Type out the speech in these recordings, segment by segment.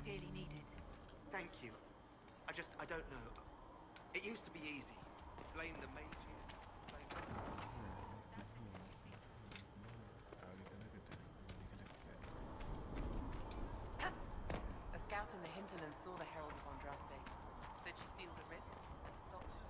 dearly needed. Thank you. I don't know. It used to be easy. Blame the mages. A scout in the hinterland saw the Herald of Andraste. Said she sealed the rift and stopped the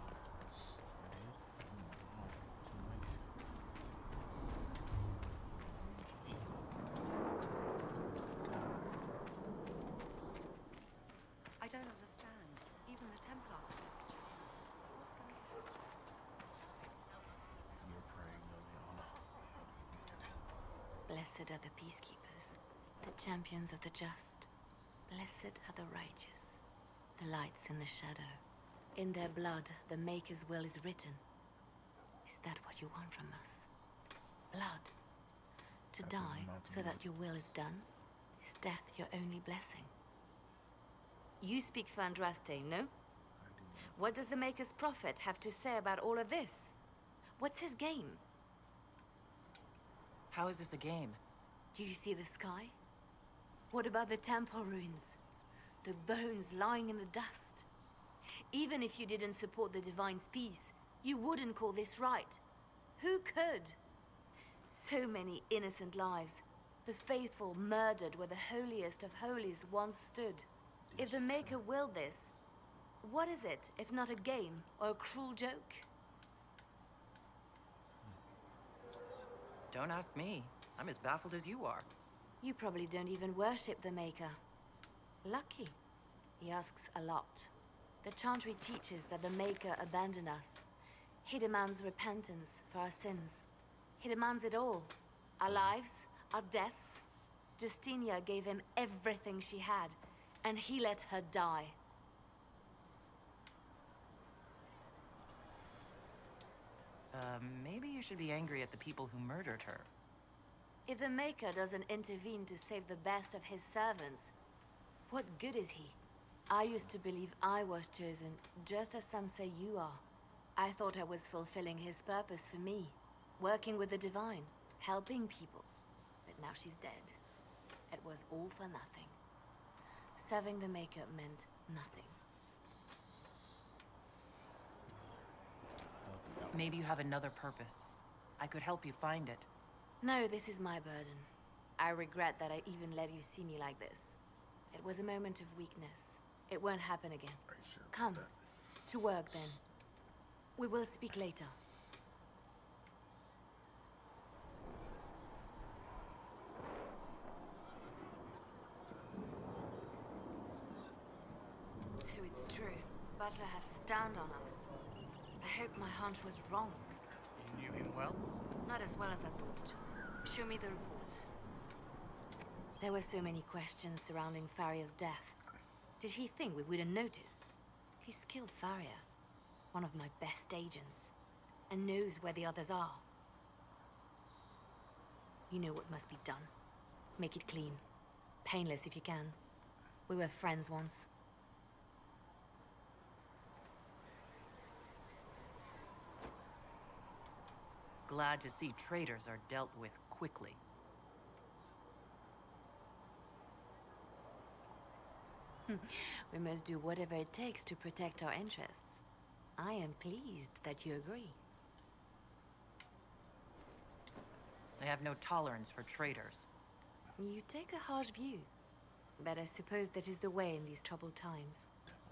I don't understand. Even the Templars fled. What's going to happen? You're praying, Liliana. I understand. Blessed are the peacekeepers, the champions of the just. Blessed are the righteous, the lights in the shadow. In their blood, the Maker's will is written. Is that what you want from us? Blood. To die so that your will is done? Is death your only blessing? You speak for Andraste, no? What does the Maker's prophet have to say about all of this? What's his game? How is this a game? Do you see the sky? What about the temple ruins? The bones lying in the dust? Even if you didn't support the Divine's peace, you wouldn't call this right. Who could? So many innocent lives. The faithful murdered where the holiest of holies once stood. If the Maker willed this, what is it if not a game or a cruel joke? Don't ask me. I'm as baffled as you are. You probably don't even worship the Maker. Lucky. He asks a lot. The Chantry teaches that the Maker abandoned us. He demands repentance for our sins. He demands it all. Our lives, our deaths. Justinia gave him everything she had, and he let her die. Maybe you should be angry at the people who murdered her. If the Maker doesn't intervene to save the best of his servants, what good is he? I used to believe I was chosen, just as some say you are. I thought I was fulfilling his purpose for me, working with the Divine, helping people. But now she's dead. It was all for nothing. Serving the Maker meant nothing. Maybe you have another purpose. I could help you find it. No, this is my burden. I regret that I even let you see me like this. It was a moment of weakness. It won't happen again. Are you sure about Come, that? to work then. We will speak later. So it's true. Butler has stand on us. I hope my hunch was wrong. You knew him well? Not as well as I thought. Show me the reports. There were so many questions surrounding Farria's death. Did he think we wouldn't notice? He's killed Farria, one of my best agents, and knows where the others are. You know what must be done. Make it clean. Painless if you can. We were friends once. Glad to see traitors are dealt with quickly. We must do whatever it takes to protect our interests. I am pleased that you agree. I have no tolerance for traitors. You take a harsh view, but I suppose that is the way in these troubled times.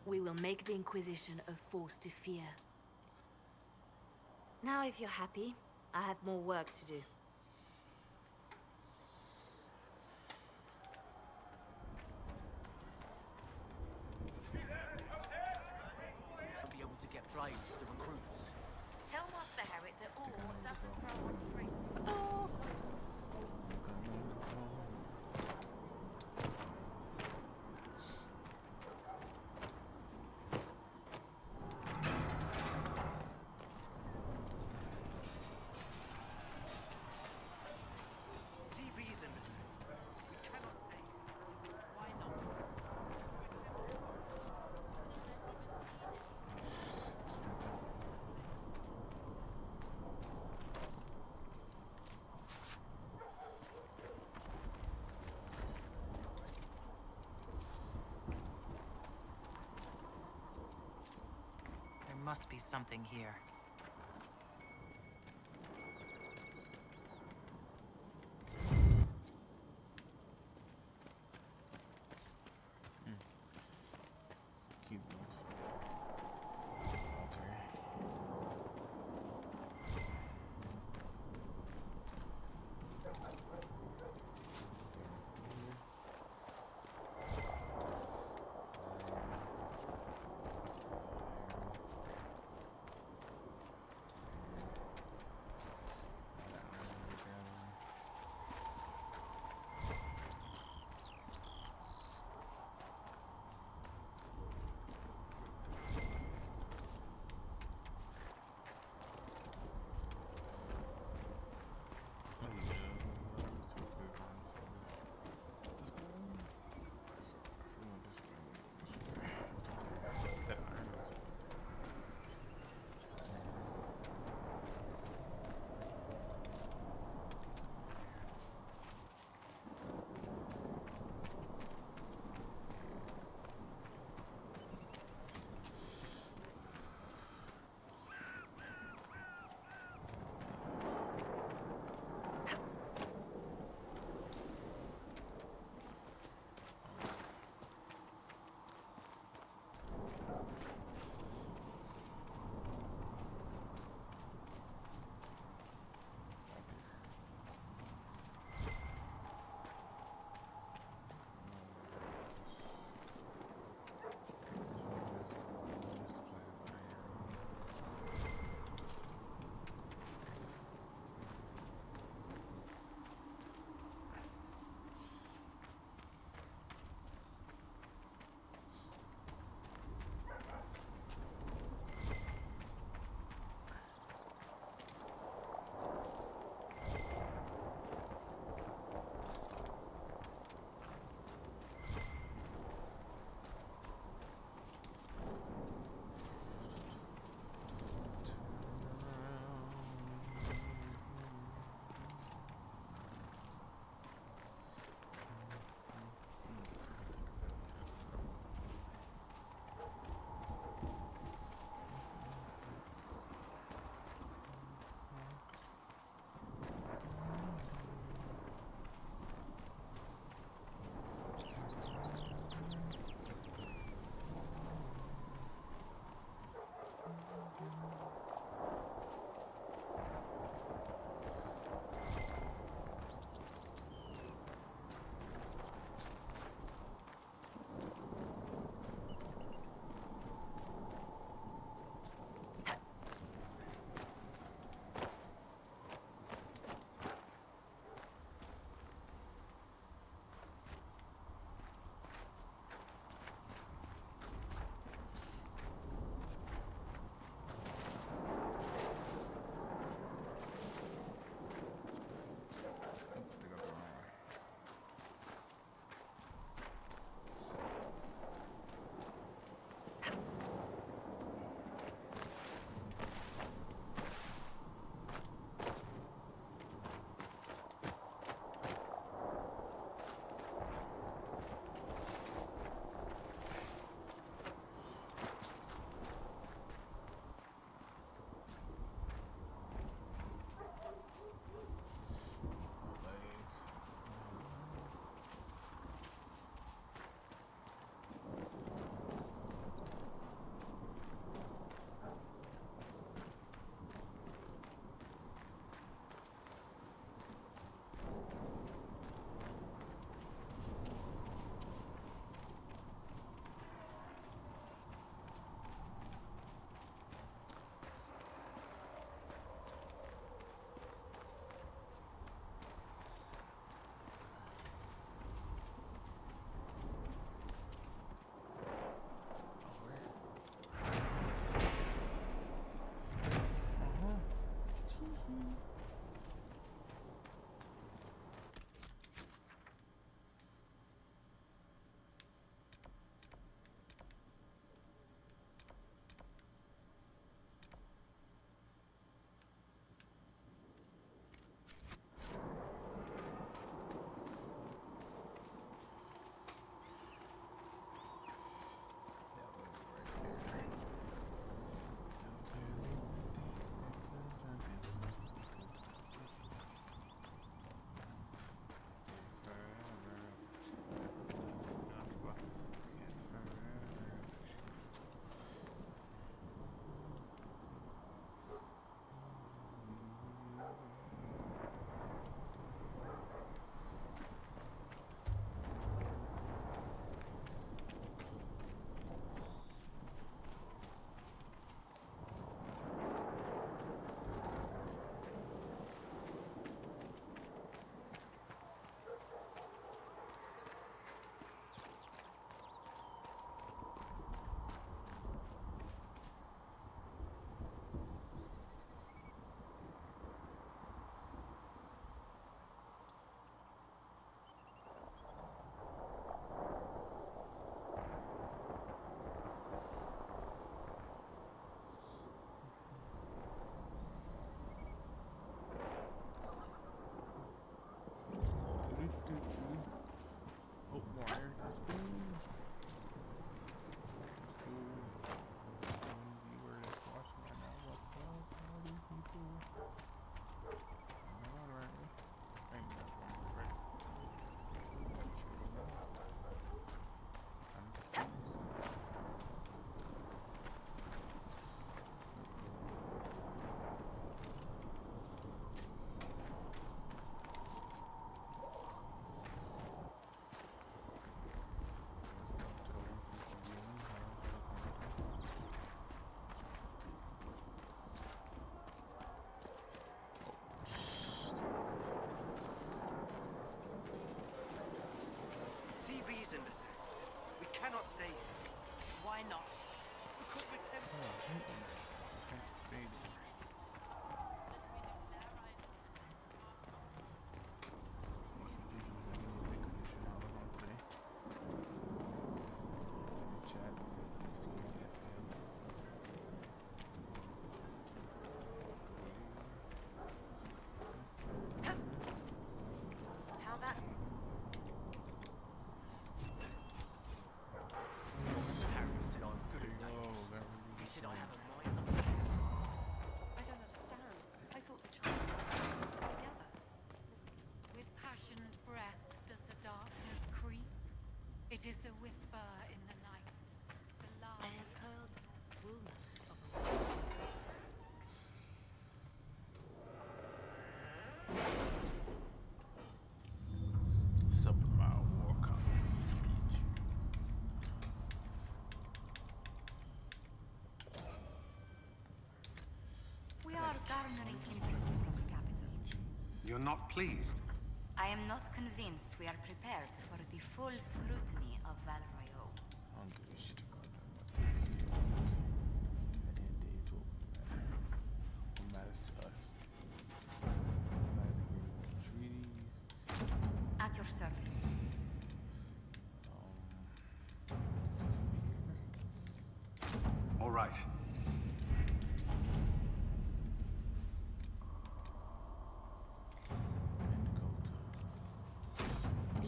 We will make the Inquisition a force to fear. Now, if you're happy, I have more work to do. I'll be able to get blades to the recruits. Tell Master Herrick that all doesn't grow on trees. Oh. must be something here. Keyboard. Okay. Why not? Because we're Templars. How that? Harry said I'm good at names. He said I have a mind like a I don't understand. I thought the child was all together. With passionate breath does the darkness creep. It is the whisper in the night, the lie. I have heard rumors of Submarine war comes to beach. We are garnering interest from the capital. You're not pleased? I am not convinced we are prepared for the full scrutiny of Valroyo. Angerischt. What matters to us? Treaties. At your service. All right.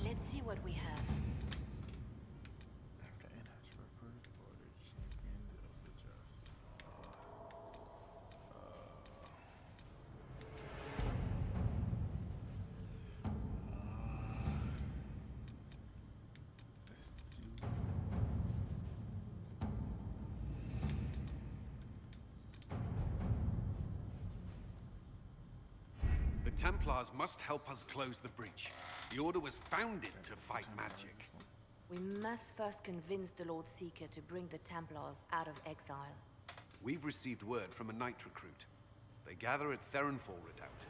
Let's see what we have. The end has recruited for the champions of the just. Let's do. The Templars must help us close the breach. The Order was founded to fight magic. We must first convince the Lord Seeker to bring the Templars out of exile. We've received word from a knight recruit. They gather at Therenfall Redoubt.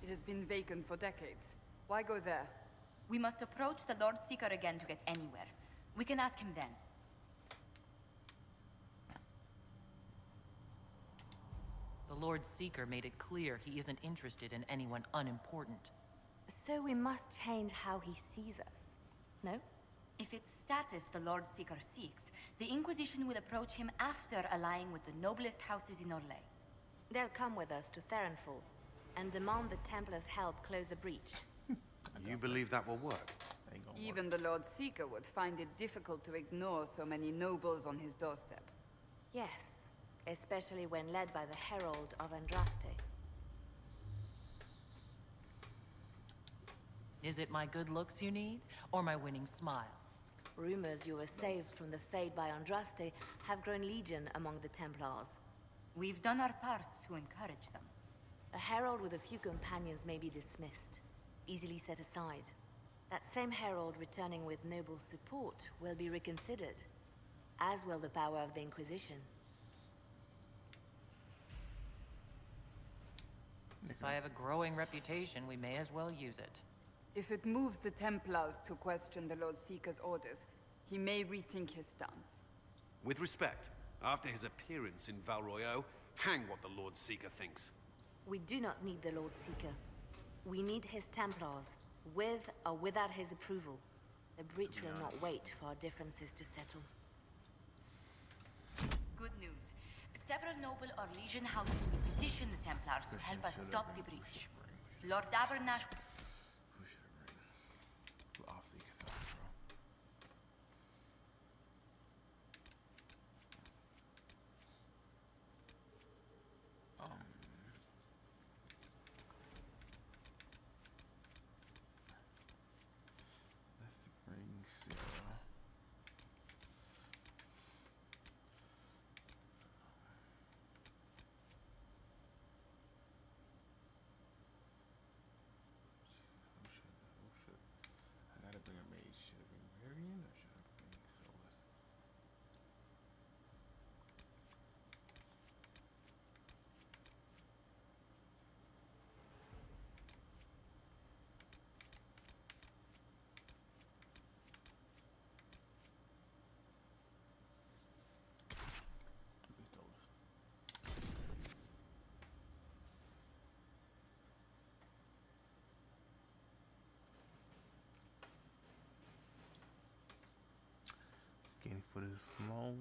It has been vacant for decades. Why go there? We must approach the Lord Seeker again to get anywhere. We can ask him then. The Lord Seeker made it clear he isn't interested in anyone unimportant. So we must change how he sees us. No? If it's status the Lord Seeker seeks, the Inquisition will approach him after allying with the noblest houses in Orlais. They'll come with us to Therenfall and demand the Templars' help close the breach. You believe that will work? Ain't gonna Even the Lord Seeker would find it difficult to ignore so many nobles on his doorstep. Yes, especially when led by the Herald of Andraste. Is it my good looks you need, or my winning smile? Rumors you were saved from the fate by Andraste have grown legion among the Templars. We've done our part to encourage them. A herald with a few companions may be dismissed, easily set aside. That same herald returning with noble support will be reconsidered, as will the power of the Inquisition. If I have a growing reputation, we may as well use it. If it moves the Templars to question the Lord Seeker's orders, he may rethink his stance. With respect, after his appearance in Valroyo, hang what the Lord Seeker thinks. We do not need the Lord Seeker. We need his Templars, with or without his approval. The breach will not wait for our differences to settle. Good news. Several noble Orlesian houses will petition the Templars to help us stop the breach. Lord Abernash... Who should have ring? Who obviously can solve it, bro. Let's bring Sarah. Who should? I gotta bring a mage. for this long.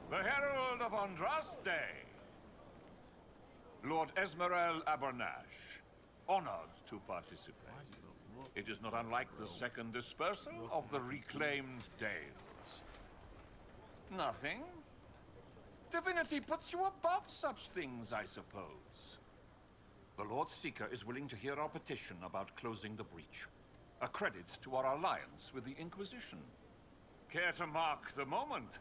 The Herald of Andraste! Lord Esmeralda Abernash, honored to participate. It is not unlike the second dispersal of the reclaimed Dales. Nothing? Divinity puts you above such things, I suppose. The Lord Seeker is willing to hear our petition about closing the breach. A credit to our alliance with the Inquisition. Care to mark the moment?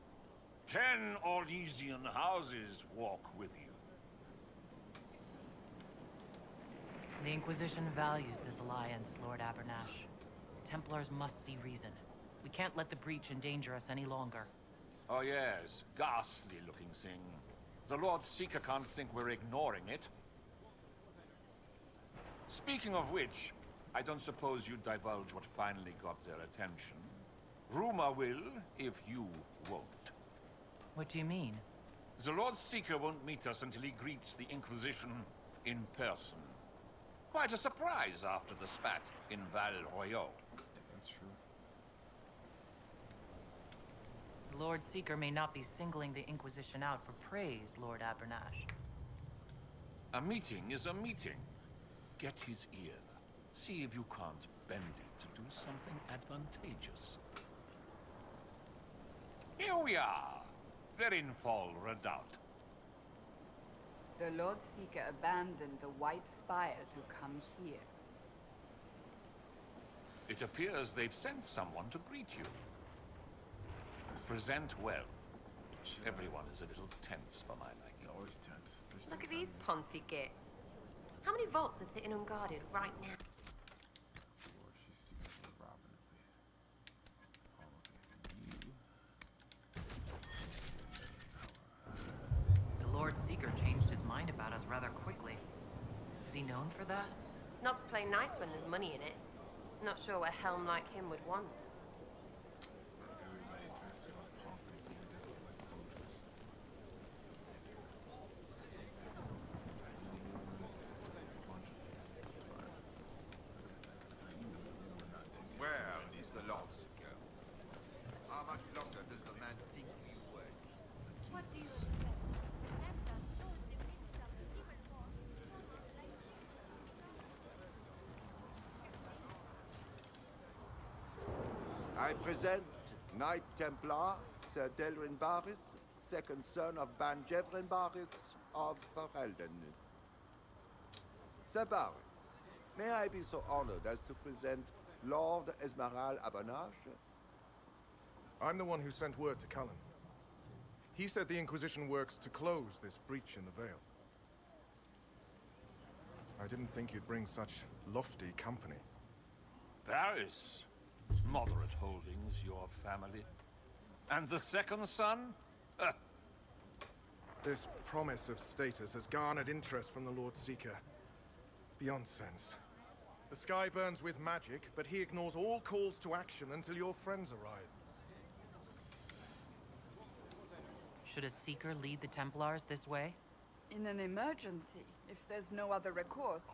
10 Orlesian houses walk with you. The Inquisition values this alliance, Lord Abernash. Templars must see reason. We can't let the breach endanger us any longer. Oh yes, ghastly-looking thing. The Lord Seeker can't think we're ignoring it. Speaking of which, I don't suppose you'd divulge what finally got their attention. Rumor will, if you won't. What do you mean? The Lord Seeker won't meet us until he greets the Inquisition in person. Quite a surprise after the spat in Val Royaux. That's true. The Lord Seeker may not be singling the Inquisition out for praise, Lord Abernash. A meeting is a meeting. Get his ear. See if you can't bend it to do something advantageous. Here we are. Verinfall Redoubt. The Lord Seeker abandoned the White Spire to come here. It appears they've sent someone to greet you. Present well. Everyone is a little tense for my liking. Always tense. Look at these Ponzi gits. How many vaults are sitting unguarded right now? She's secretly robbing the place. The Lord Seeker changed his mind about us rather quickly. Is he known for that? Knobs play nice when there's money in it. Not sure what a helm like him would want. Everybody dressed up pumping through the desert like soldiers. Where is the Lord Seeker? How much longer does the man think we work? What do you I present Knight Templar, Sir Delrin Barris, second son of Ban Jevrin Barris of Verhelden. Sir Barris, may I be so honored as to present Lord Esmeralda Abernash? I'm the one who sent word to Cullen. He said the Inquisition works to close this breach in the Vale. I didn't think you'd bring such lofty company. Paris. Moderate holdings, your family. And the second son? This promise of status has garnered interest from the Lord Seeker. Beyond sense. The sky burns with magic, but he ignores all calls to action until your friends arrive. Should a Seeker lead the Templars this way? In an emergency, if there's no other recourse.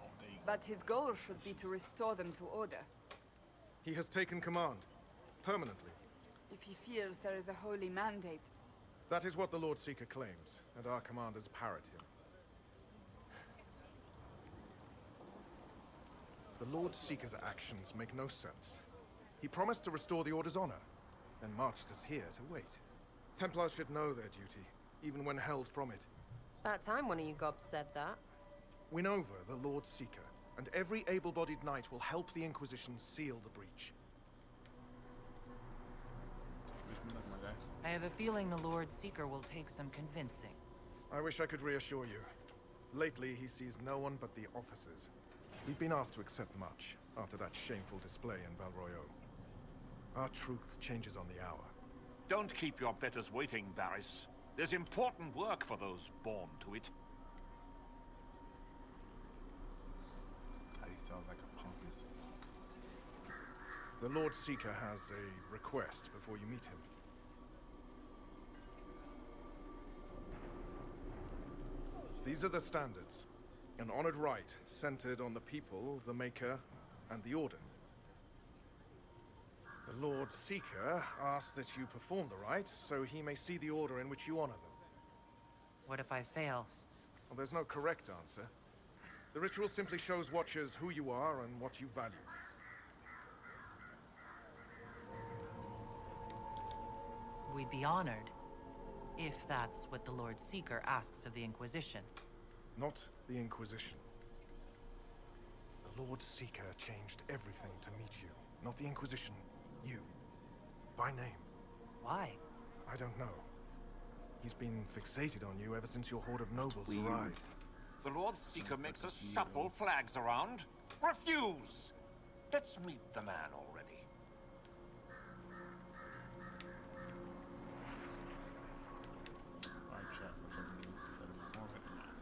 But his goal should be to restore them to order. He has taken command. Permanently. If he feels there is a holy mandate. That is what the Lord Seeker claims, and our commanders parrot him. The Lord Seeker's actions make no sense. He promised to restore the Order's honor, then marched us here to wait. Templars should know their duty, even when held from it. About time one of you gobs said that. Win over the Lord Seeker, and every able-bodied knight will help the Inquisition seal the breach. Wish me luck, my guy. I have a feeling the Lord Seeker will take some convincing. I wish I could reassure you. Lately, he sees no one but the officers. We've been asked to accept much after that shameful display in Val Royaux. Our truth changes on the hour. Don't keep your betters waiting, Barris. There's important work for those born to it. He sounds like a punk as fuck. The Lord Seeker has a request before you meet him. These are the standards. An honored right, centered on the people, the Maker, and the Order. The Lord Seeker asks that you perform the rite, so he may see the order in which you honor them. What if I fail? Well, there's no correct answer. The ritual simply shows Watchers who you are and what you value. We'd be honored, if that's what the Lord Seeker asks of the Inquisition. Not the Inquisition. The Lord Seeker changed everything to meet you. Not the Inquisition. You. By name. Why? I don't know. He's been fixated on you ever since your horde of nobles arrived. The Lord Seeker makes us shuffle flags around. Refuse! Let's meet the man already. Alright, chat. Which I can do. Try to perform it or not.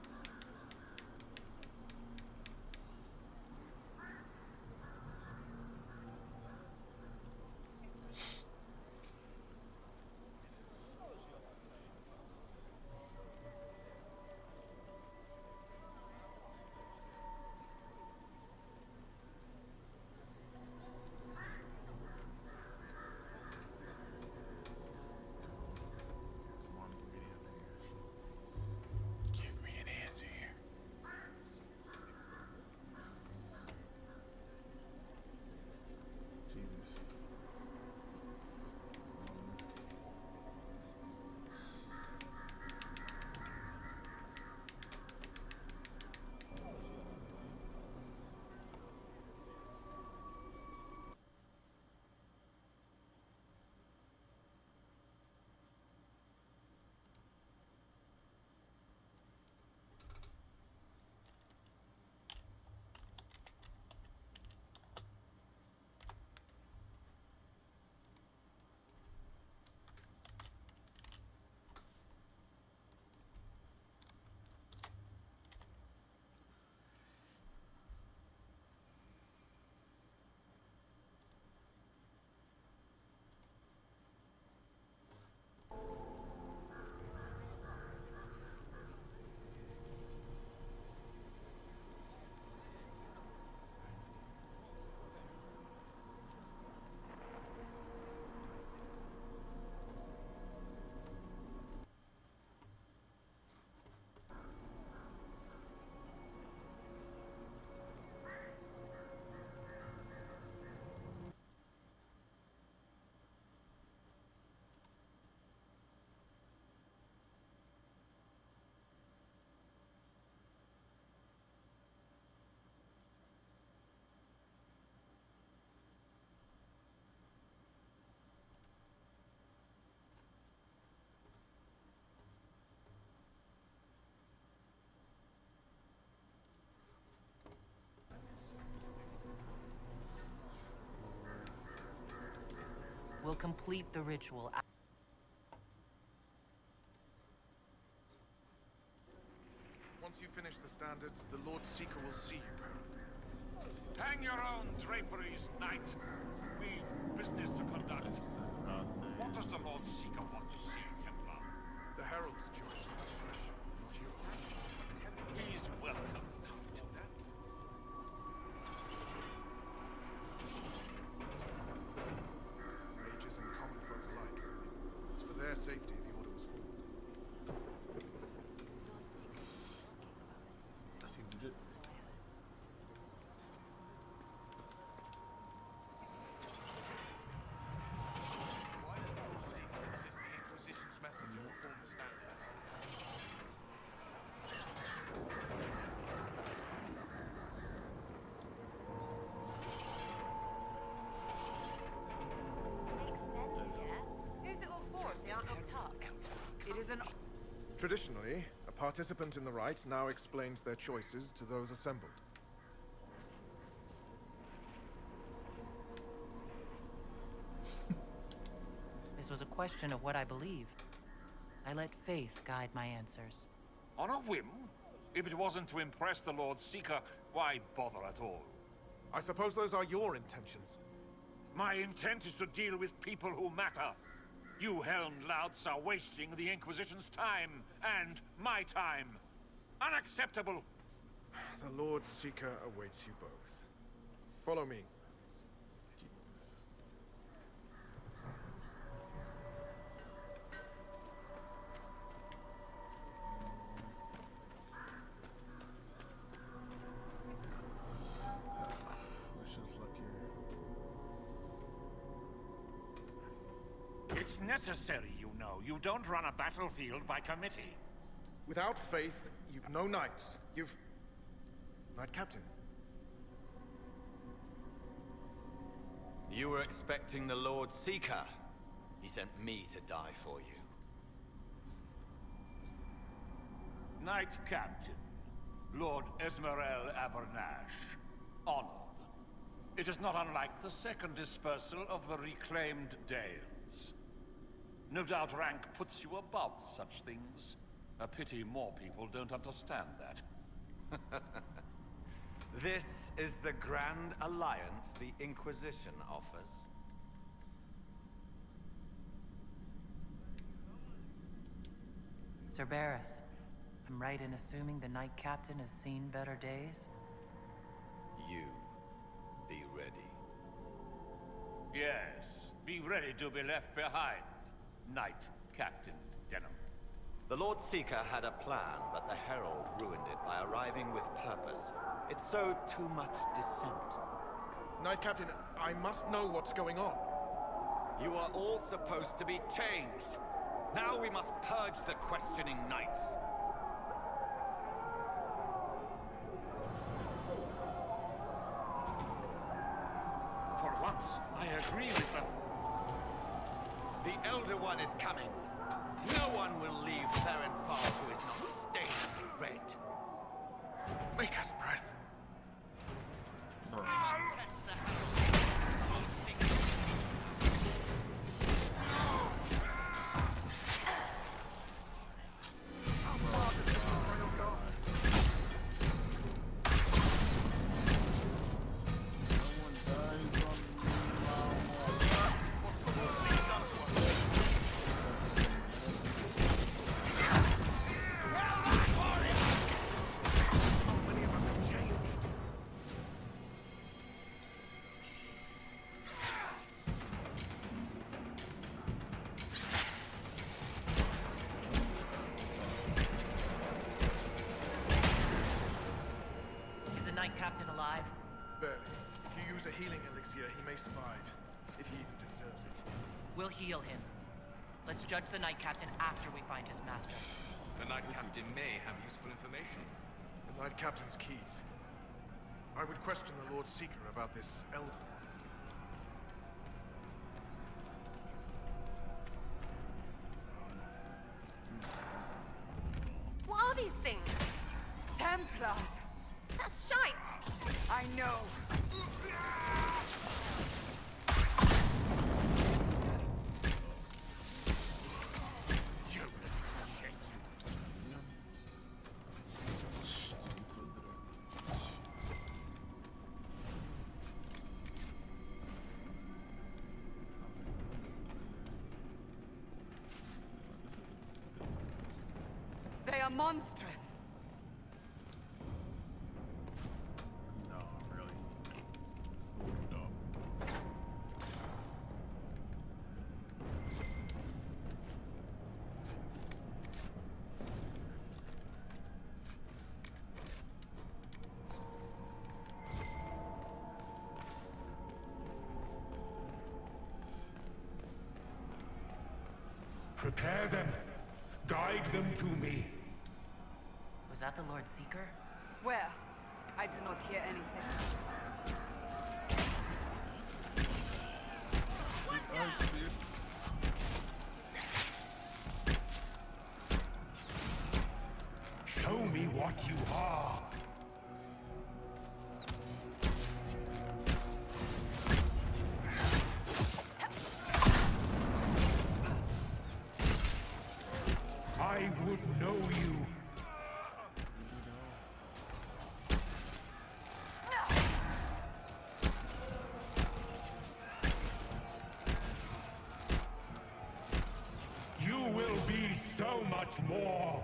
Come on, give me an answer here. Jesus. We'll complete the ritual. Once you finish the standards, the Lord Seeker will see you, Harold. Hang your own draperies, knight. We've business to conduct. What does the Lord Seeker want to see, Templar? The Herald's choice, not yours. He's welcome. Mages and common folk alike. It's for their safety the order was formed. That seems legit. Why does the Lord Seeker insist the Inquisition's messenger perform the standards? Makes sense, yeah? Who's it all for if they aren't up top? It is an... Traditionally, a participant in the rite now explains their choices to those assembled. This was a question of what I believe. I let faith guide my answers. On a whim? If it wasn't to impress the Lord Seeker, why bother at all? I suppose those are your intentions. My intent is to deal with people who matter. You helmed louts are wasting the Inquisition's time, and my time. Unacceptable! The Lord Seeker awaits you both. Follow me. Jesus. Let's just look here. It's necessary, you know. You don't run a battlefield by committee. Without faith, you've no knights. You've... Knight Captain. You were expecting the Lord Seeker. He sent me to die for you. Knight Captain, Lord Esmerel Abernash, honored. It is not unlike the second dispersal of the reclaimed Dales. No doubt rank puts you above such things. A pity more people don't understand that. This is the Grand Alliance the Inquisition offers. Sir Barris, I'm right in assuming the Knight Captain has seen better days? You be ready. Yes, be ready to be left behind, Knight Captain Denham. The Lord Seeker had a plan, but the Herald ruined it by arriving with purpose. It sowed too much dissent. Knight Captain, I must know what's going on. You are all supposed to be changed. Now we must purge the questioning knights. For once, I agree with us. The Elder One is coming. No one will leave Therenfall who is not stained red. Maker's breath. Knight Captain alive? Barely. If you use a healing elixir, he may survive. If he even deserves it. We'll heal him. Let's judge the Knight Captain after we find his master. The Knight Captain may have useful information. The Knight Captain's keys. I would question the Lord Seeker about this Elder One. What are these things? Templars! That's shite! I know. They are monstrous. No, really. No. Prepare them. Guide them to me. Was that the Lord Seeker? Where? I do not hear anything. Show me what you are. I would know you. You will be so much more.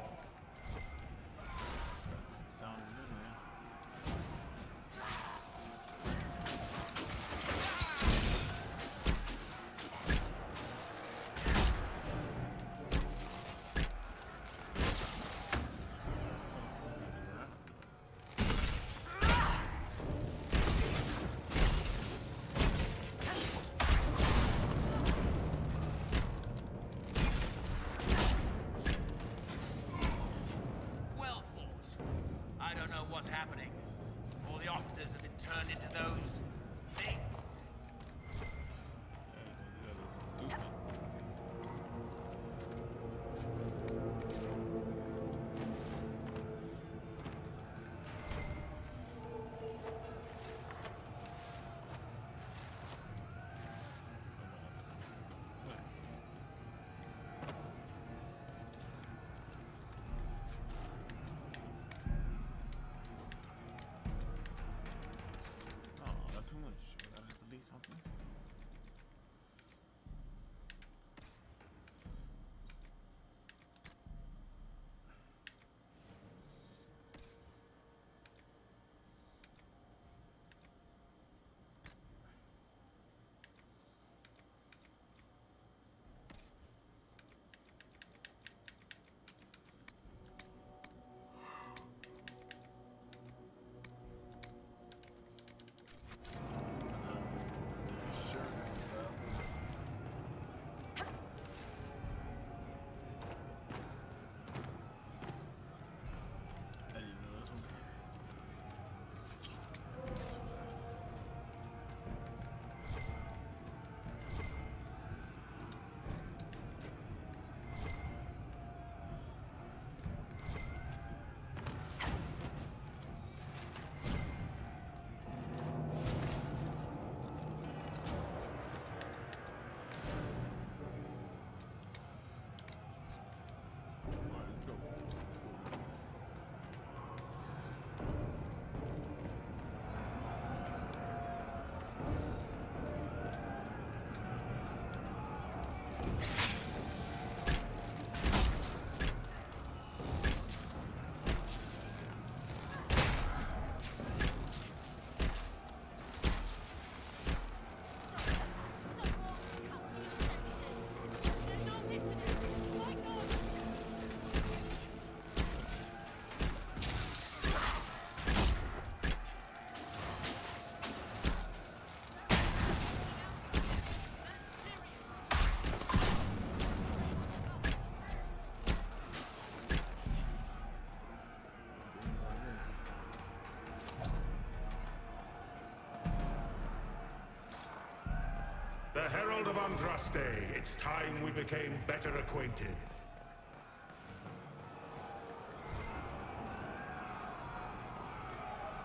Andraste, it's time we became better acquainted.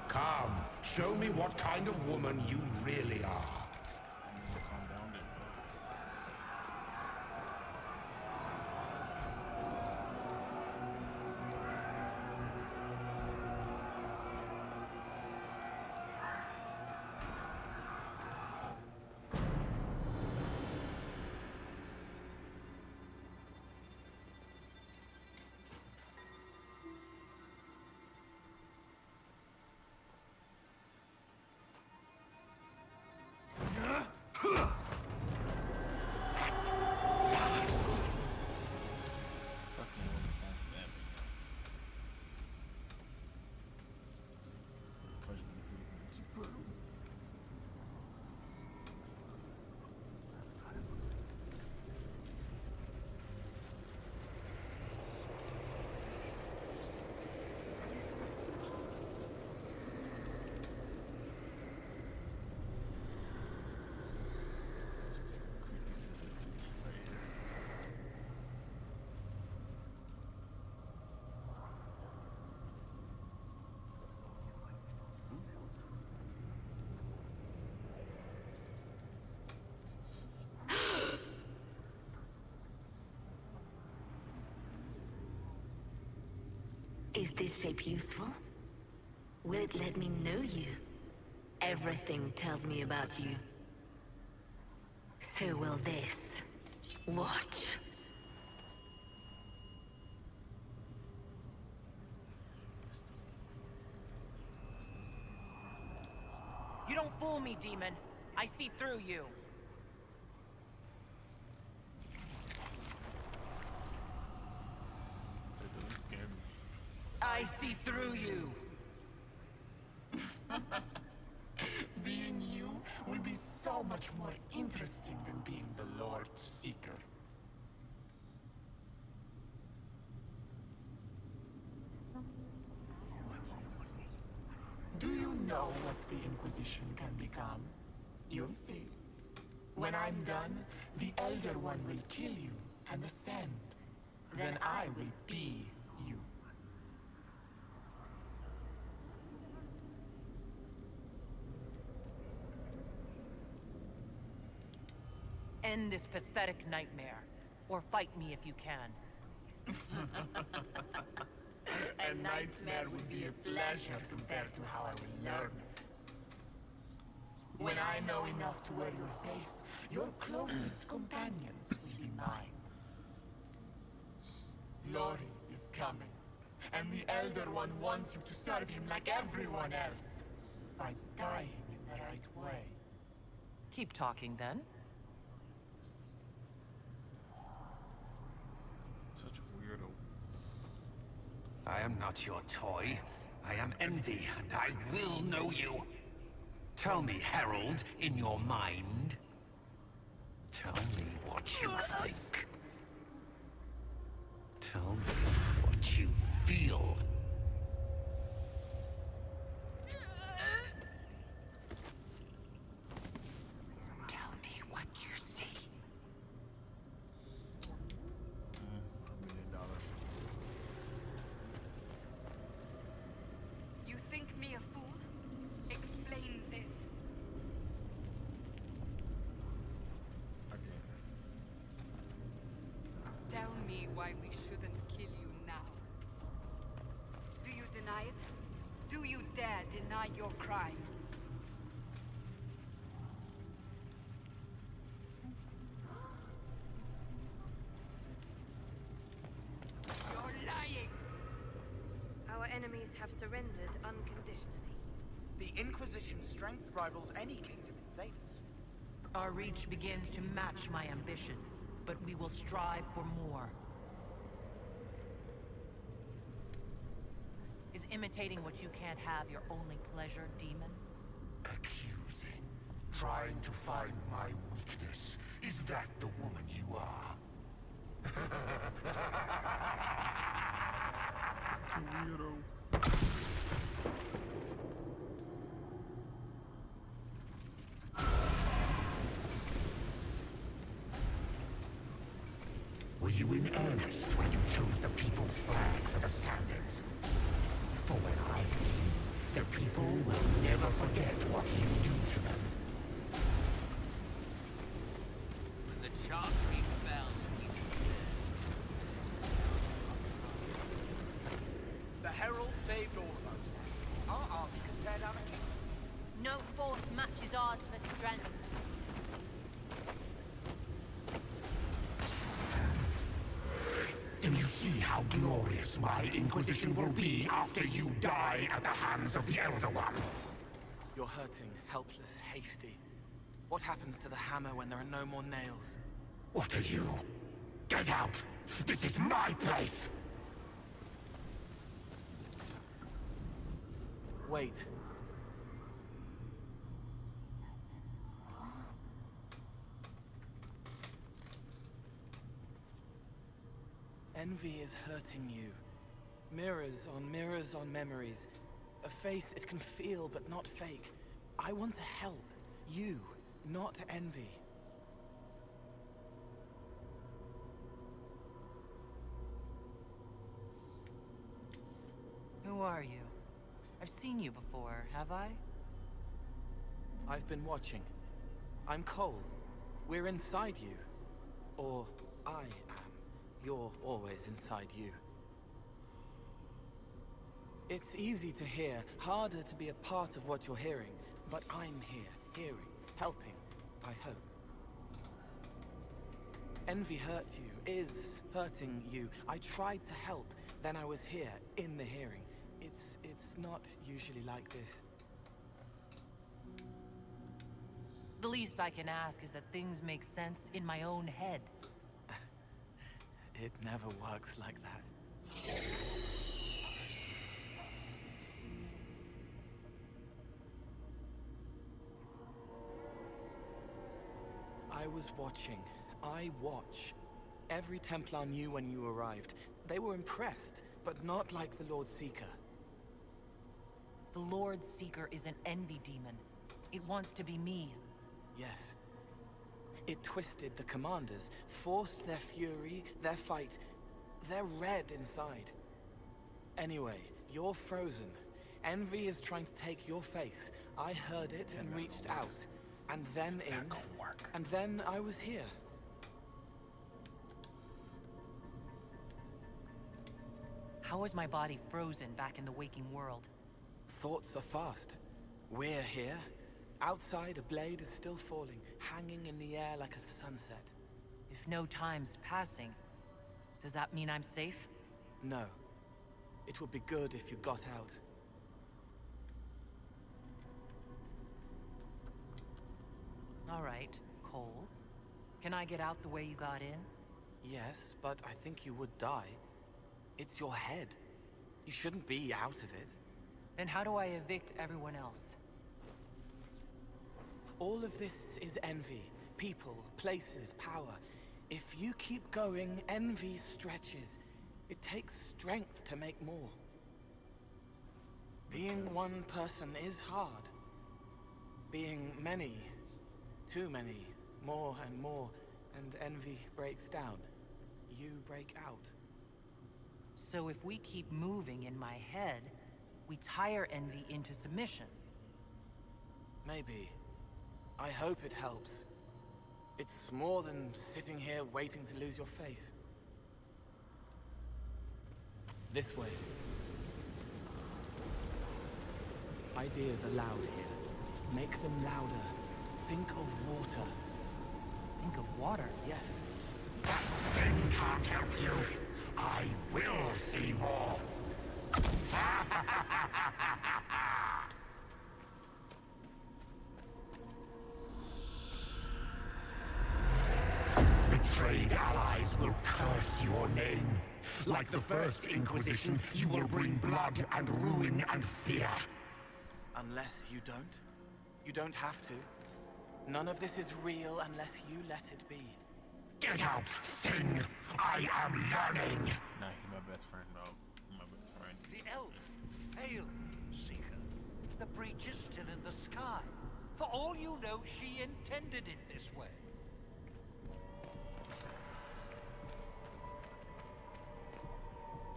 Come, show me what kind of woman you really are. Is this shape useful? Will it let me know you? Everything tells me about you. So will this. Watch. You don't fool me, demon. I see through you. I see through you. Being you will be so much more interesting than being the Lord Seeker. Do you know what the Inquisition can become? You'll see. When I'm done, the Elder One will kill you and ascend. Then I will be you. End this pathetic nightmare. Or fight me if you can. A nightmare will be a pleasure compared to how I will learn. When I know enough to wear your face, your closest companions will be mine. Glory is coming, and the Elder One wants you to serve him like everyone else, by dying in the right way. Keep talking, then. Such a weirdo. I am not your toy. I am Envy, and I will know you. Tell me, Herald, in your mind. Tell me what you think. Tell me what you feel. Tell me what you see. $1 million. You think me a fool? Explain this. Again. Tell me why we shouldn't kill you now. Do you deny it? Do you dare deny your crime? You're lying! Our enemies have surrendered unconditionally. The Inquisition's strength rivals any kingdom in Thedus. Our reach begins to match my ambition, but we will strive for more. Is imitating what you can't have your only pleasure, demon? Accusing. Trying to find my weakness. Is that the woman you are? Weirdo. Were you in earnest when you chose the people's flag for the standards? For when I leave, the people will never forget what you do to them. When the Chartry fell, he disappeared. The Herald saved all of us. Our army could tear down a kingdom. No force matches ours for strength. Do you see how glorious my Inquisition will be after you die at the hands of the Elder One? You're hurting, helpless, hasty. What happens to the hammer when there are no more nails? What are you? Get out! This is my place! Wait. Envy is hurting you. Mirrors on memories. A face it can feel but not fake. I want to help. You, not envy. Who are you? I've seen you before, have I? I've been watching. I'm Cole. We're inside you. Or I am. You're always inside you. It's easy to hear, harder to be a part of what you're hearing. But I'm here, hearing, helping, I hope. Envy hurt you, is hurting you. I tried to help, then I was here, in the hearing. It's not usually like this. The least I can ask is that things make sense in my own head. It never works like that. I was watching. I watch. Every Templar knew when you arrived. They were impressed, but not like the Lord Seeker. The Lord Seeker is an envy demon. It wants to be me. Yes. It twisted the commanders, forced their fury, their fight. They're red inside. Anyway, you're frozen. Envy is trying to take your face. I heard it and reached out. And then in. And then I was here. How is my body frozen back in the waking world? Thoughts are fast. We're here. Outside, a blade is still falling, hanging in the air like a sunset. If no time's passing, does that mean I'm safe? No. It would be good if you got out. All right, Cole. Can I get out the way you got in? Yes, but I think you would die. It's your head. You shouldn't be out of it. Then how do I evict everyone else? All of this is envy. People, places, power. If you keep going, envy stretches. It takes strength to make more. Being one person is hard. Being many, too many, more and more, and envy breaks down. You break out. So if we keep moving in my head, we tire envy into submission. Maybe. I hope it helps. It's more than sitting here waiting to lose your face. This way. Ideas are loud here. Make them louder. Think of water. Think of water? Yes. That thing can't help you. I will see more. Betrayed allies will curse your name. Like the First Inquisition, you will bring blood and ruin and fear. Unless you don't. You don't have to. None of this is real unless you let it be. Get out, thing! I am yearning! Nah, he's my best friend, bro. He's my best friend. The elf failed, Seeker. The breach is still in the sky. For all you know, she intended it this way.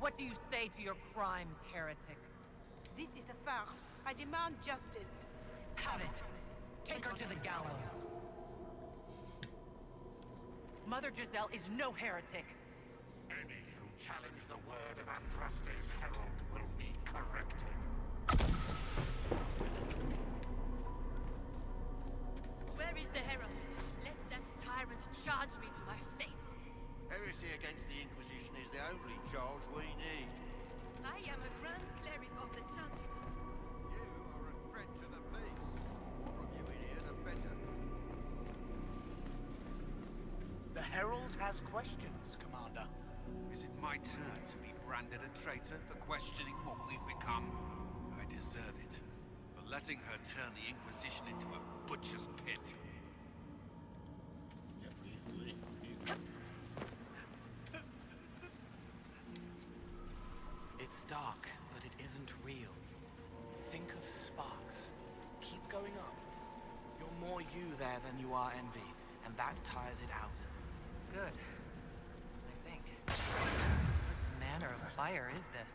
What do you say to your crimes, heretic? This is a farce. I demand justice. Have it! Take her to the gallows! Mother Giselle is no heretic! Any who challenge the word of Andraste's herald will be corrected. Where is the herald? Let that tyrant charge me to my face. Heresy against the Inquisition is the only charge we need. I am a Grand Cleric of the Church. You are a threat to the peace. The more of you in here, the better. The Herald has questions, Commander. Is it my turn to be branded a traitor for questioning what we've become? I deserve it. For letting her turn the Inquisition into a butcher's pit. Yeah, basically. It's dark, but it isn't real. Think of sparks. Keep going up. You're more you there than you are Envy, and that tires it out. Good. I think. What manner of fire is this?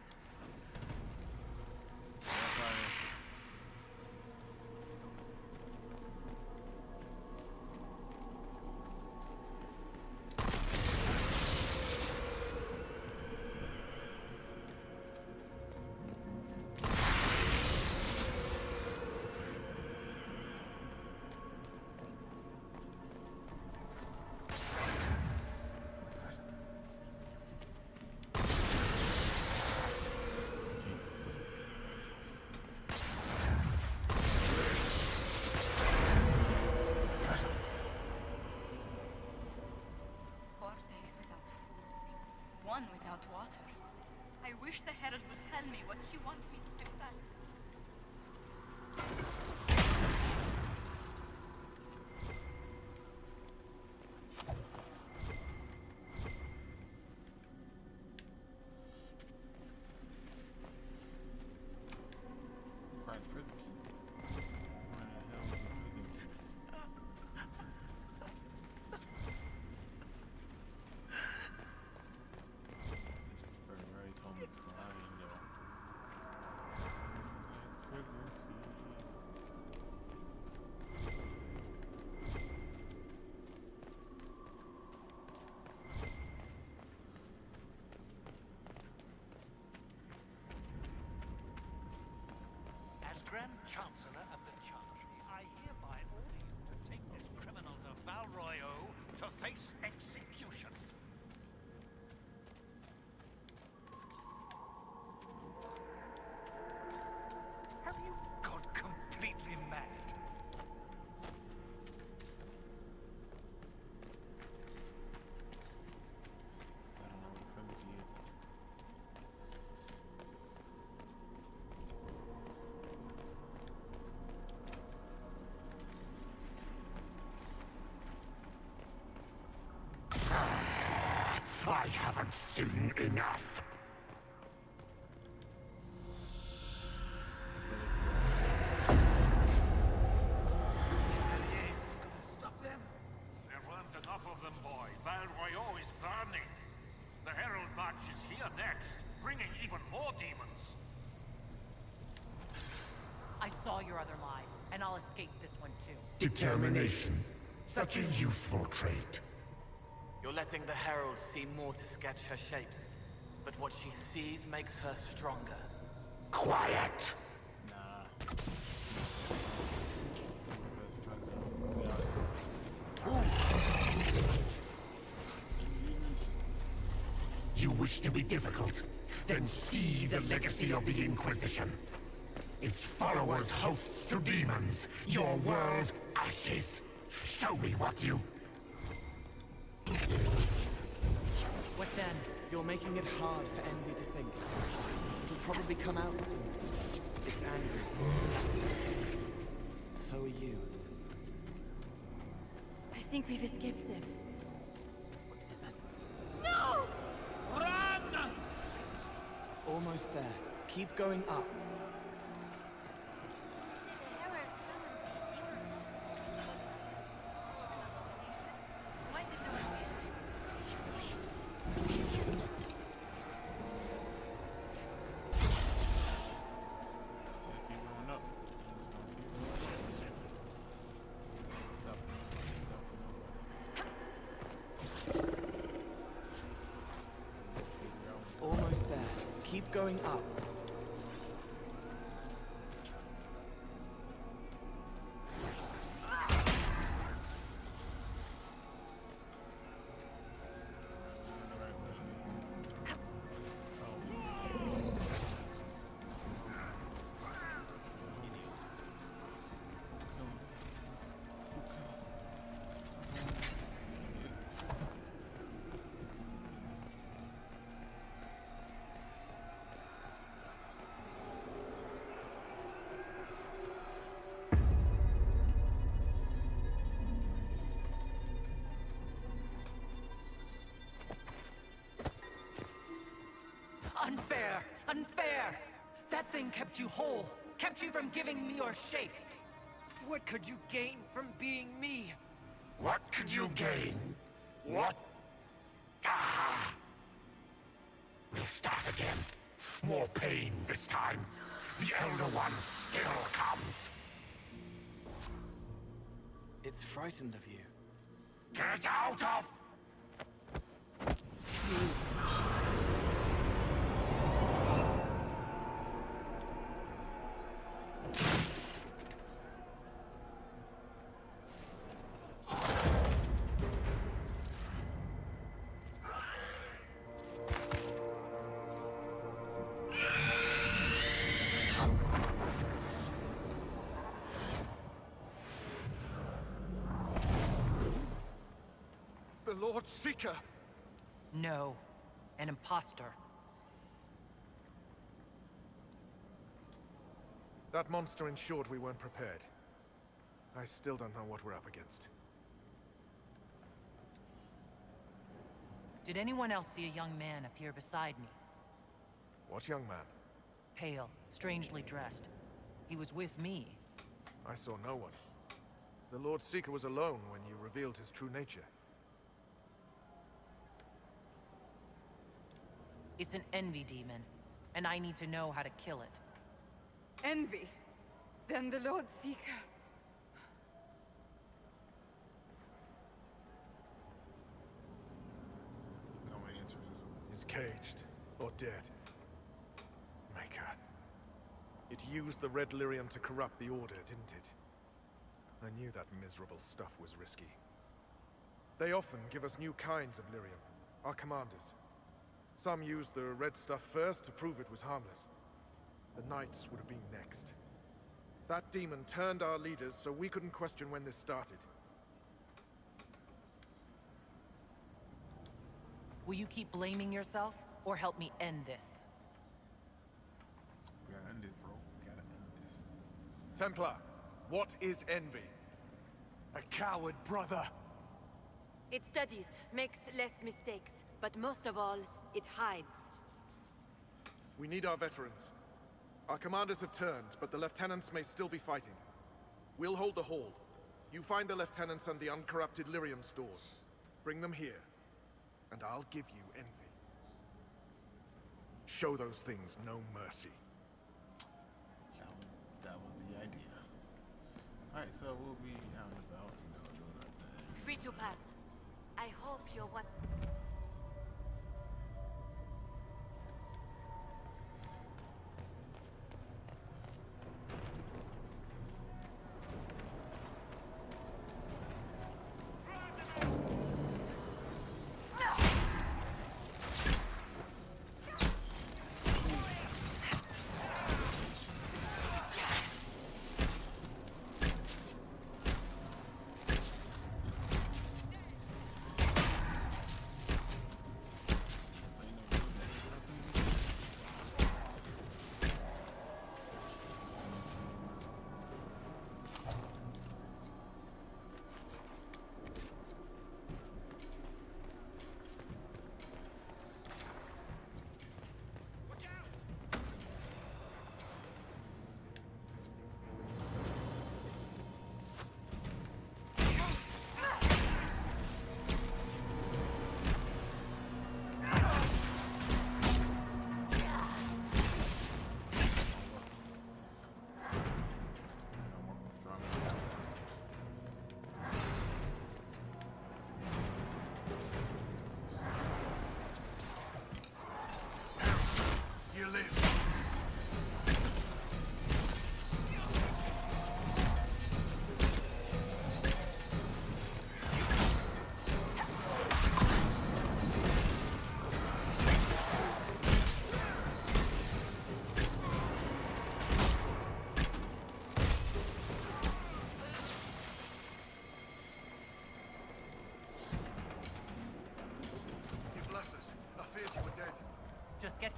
One without water. I wish the Herald would tell me what she wants me to confess. Quite pretty. Where the hell is the prison key? Very told me crying though. As Grand Chancellor of the Chantry, I hereby order you to take this criminal to Val Royeaux to face execution. Have you gone completely mad? I don't know what prison key is. I haven't seen enough. Stop them! There weren't enough of them, boy. Val Royeaux is burning. The Herald March is here next, bringing even more demons. I saw your other lies, and I'll escape this one too. Determination. Such a useful trait. You're letting the Herald see more to sketch her shapes, but what she sees makes her stronger. Quiet! You wish to be difficult? Then see the legacy of the Inquisition. Its followers hosts to demons, your world ashes. Show me what you... What then? You're making it hard for Envy to think. It'll probably come out soon. It's angry. So are you. I think we've escaped them. No! Run! Almost there. Keep going up. Why did no one Keep going up. Unfair! Unfair! That thing kept you whole, kept you from giving me your shape. What could you gain from being me? What could you gain? What? Ah! We'll start again. More pain this time. The Elder One still comes. It's frightened of you. Get out of... The Lord Seeker! No, an imposter. That monster ensured we weren't prepared. I still don't know what we're up against. Did anyone else see a young man appear beside me? What young man? Pale, strangely dressed. He was with me. I saw no one. The Lord Seeker was alone when you revealed his true nature. It's an envy demon, and I need to know how to kill it. Envy? Then the Lord Seeker. No answers. Is caged, or dead. Maker. It used the red lyrium to corrupt the Order, didn't it? I knew that miserable stuff was risky. They often give us new kinds of lyrium, our commanders. Some used the red stuff first to prove it was harmless. The Knights would have been next. That demon turned our leaders so we couldn't question when this started. Will you keep blaming yourself, or help me end this? We gotta end this, bro. We gotta end this. Templar, what is envy? A coward, brother. It studies, makes less mistakes, but most of all, it hides. We need our veterans. Our commanders have turned, but the lieutenants may still be fighting. We'll hold the hall. You find the lieutenants and the uncorrupted lyrium stores. Bring them here, and I'll give you envy. Show those things no mercy. That was the idea. Alright, so we'll be out and about, doing our thing. Free to pass. I hope you're what...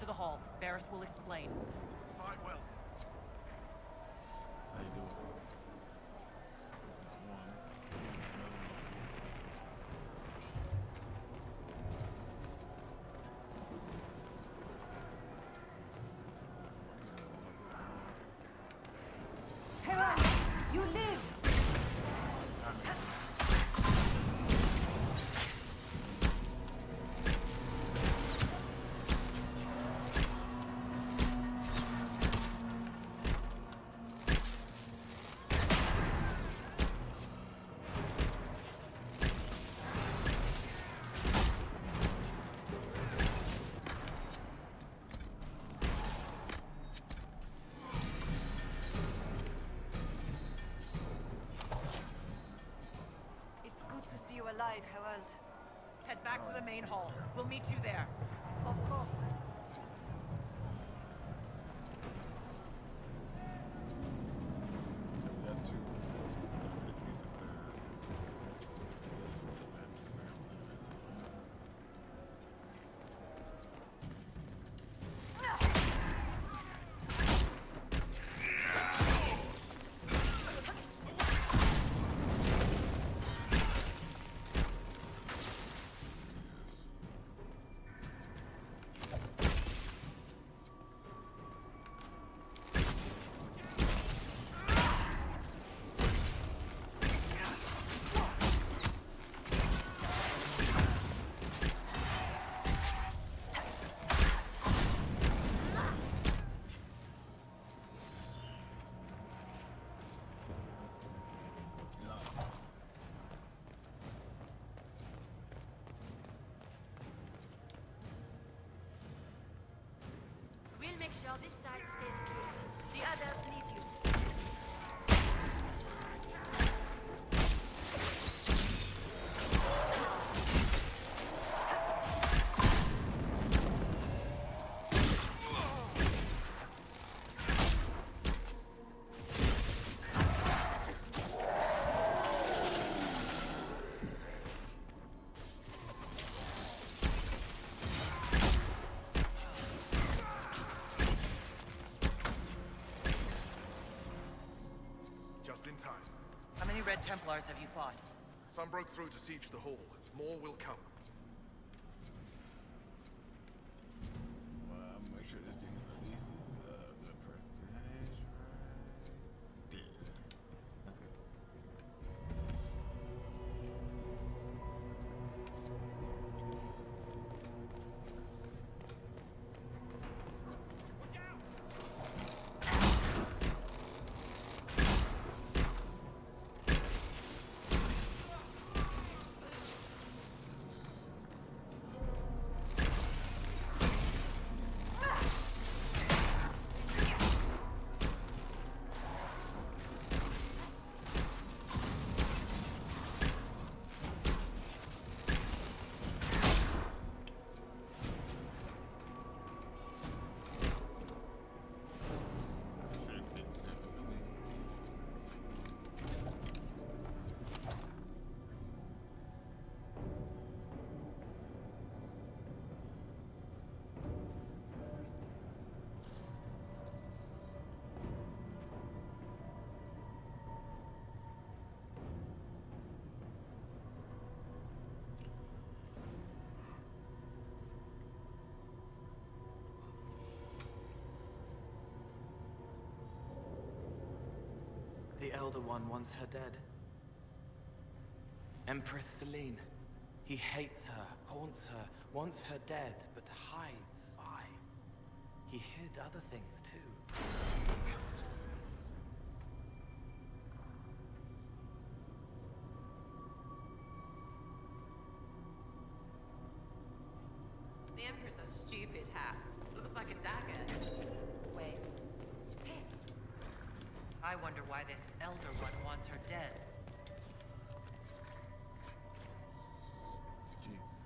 to the hall. Barris will explain. Fight well. How you doing? There's one. Herald, you live! Alive, Herald. Head back to the main hall. We'll meet you there. Of course. We got two. We'll make sure this side stays clear. The others leave you. How many Red Templars have you fought? Some broke through to siege the hall. More will come. Well, make sure this thing at least is a good percentage, right? Yeah. That's good. The Elder One wants her dead. Empress Celine. He hates her, haunts her, wants her dead, but hides. Why? He hid other things too. The Empress has stupid hats. Looks like a dagger. Wait. Piss. I wonder why this Elder One wants her dead. Jesus.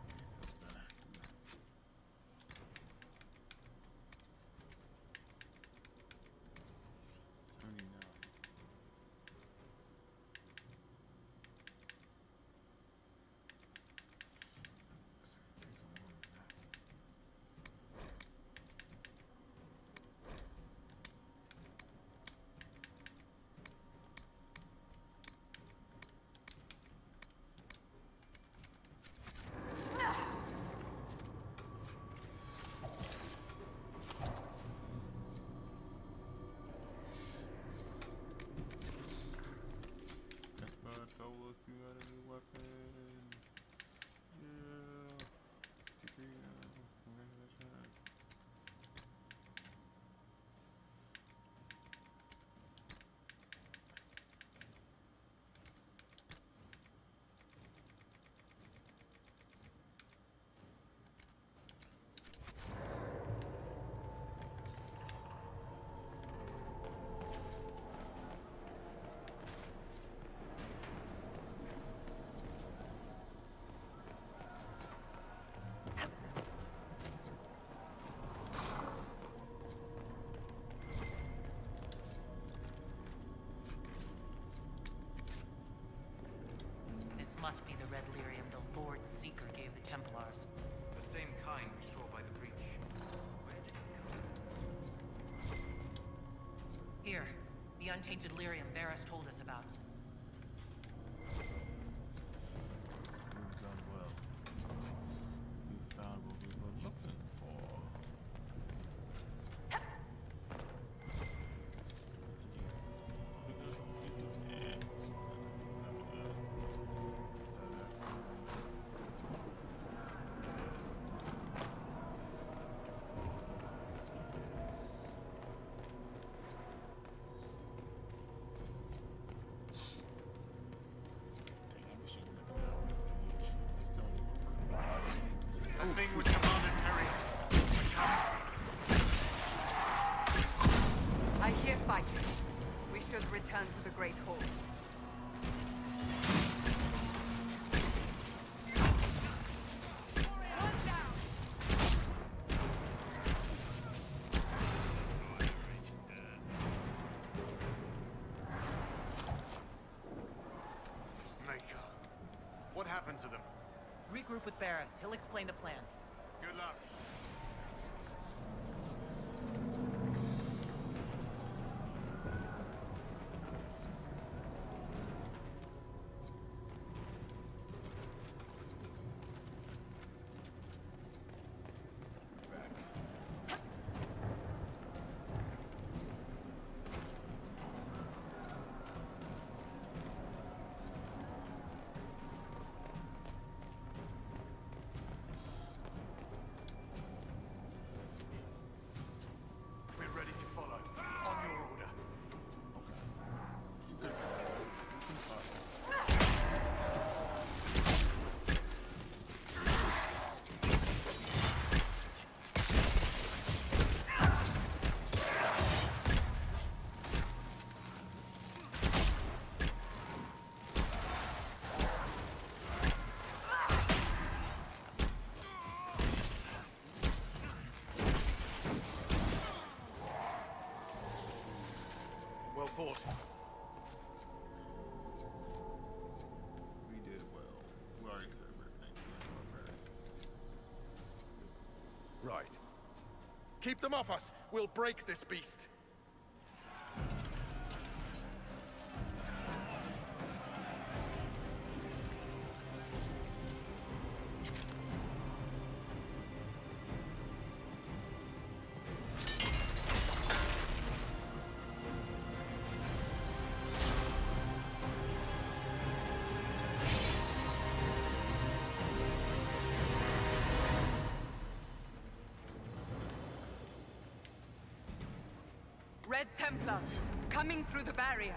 must be the red lyrium the Lord Seeker gave the Templars. The same kind we saw by the breach. Where did it come? Here, the untainted lyrium Varus told us about. We've done well. We found what we were looking for. That thing was Commander Terry. I hear fighting. We should return to the Great Hall. Maker. What happened to them? Regroup with Varus. He'll explain the plan. Good luck. We're ready to follow. On your order. Well fought. We did well. We already said everything. Right. Keep them off us! We'll break this beast! Red Templars, coming through the barrier.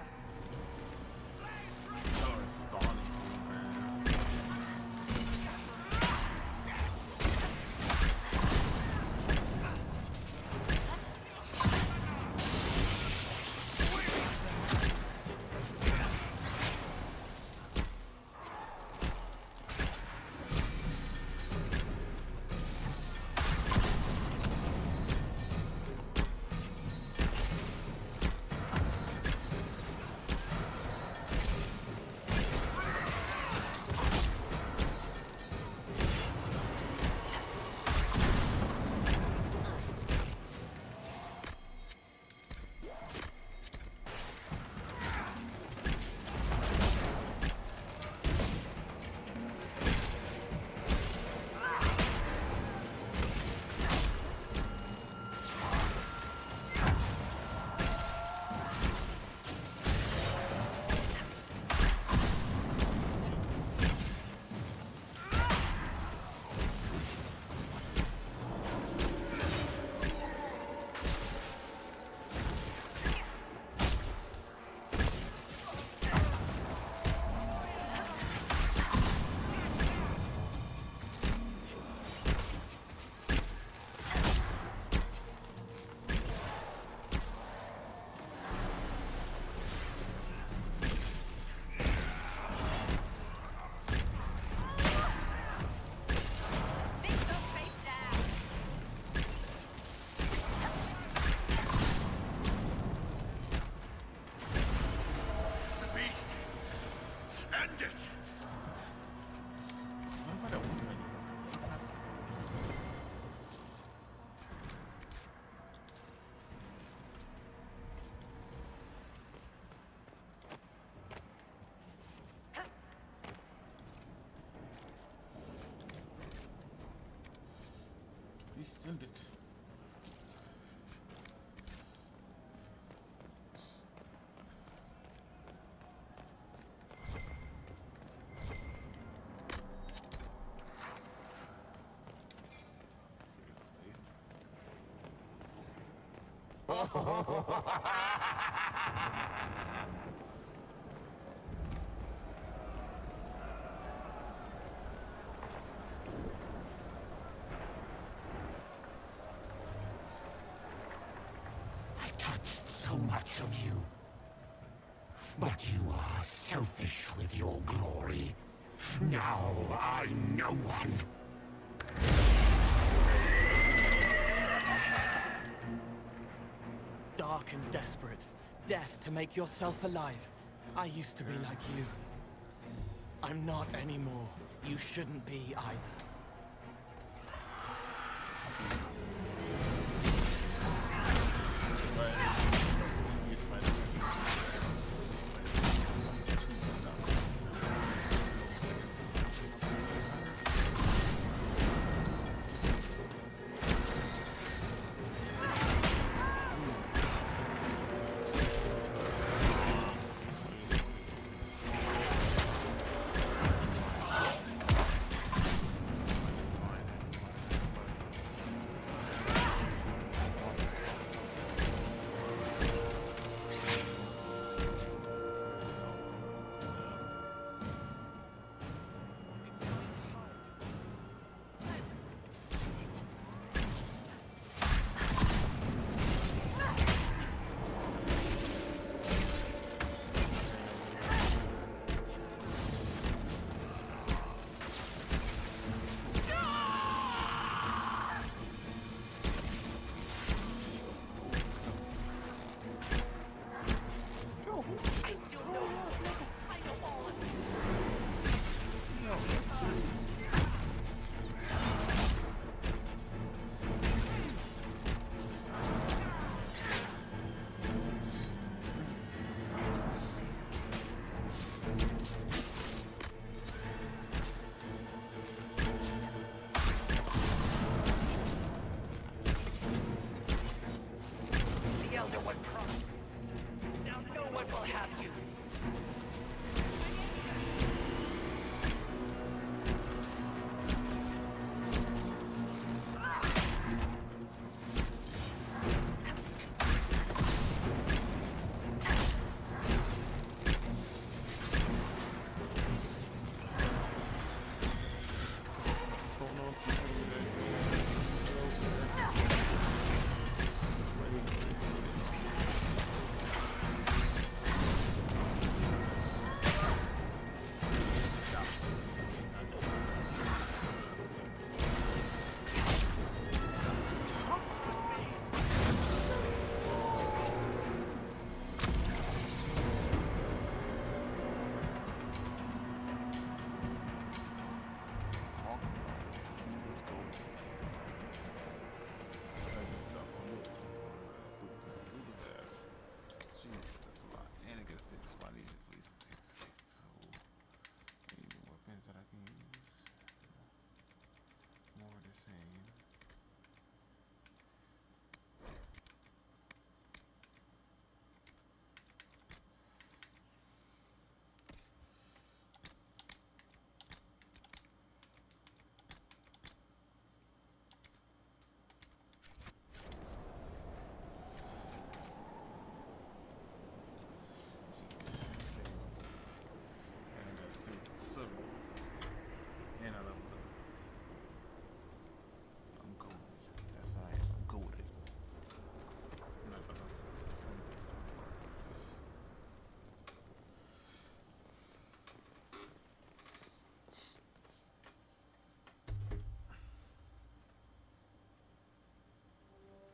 Please send it. I touched so much of you. But you are selfish with your glory. Now I'm no one. Dark and desperate. Death to make yourself alive. I used to be like you. I'm not anymore. You shouldn't be either.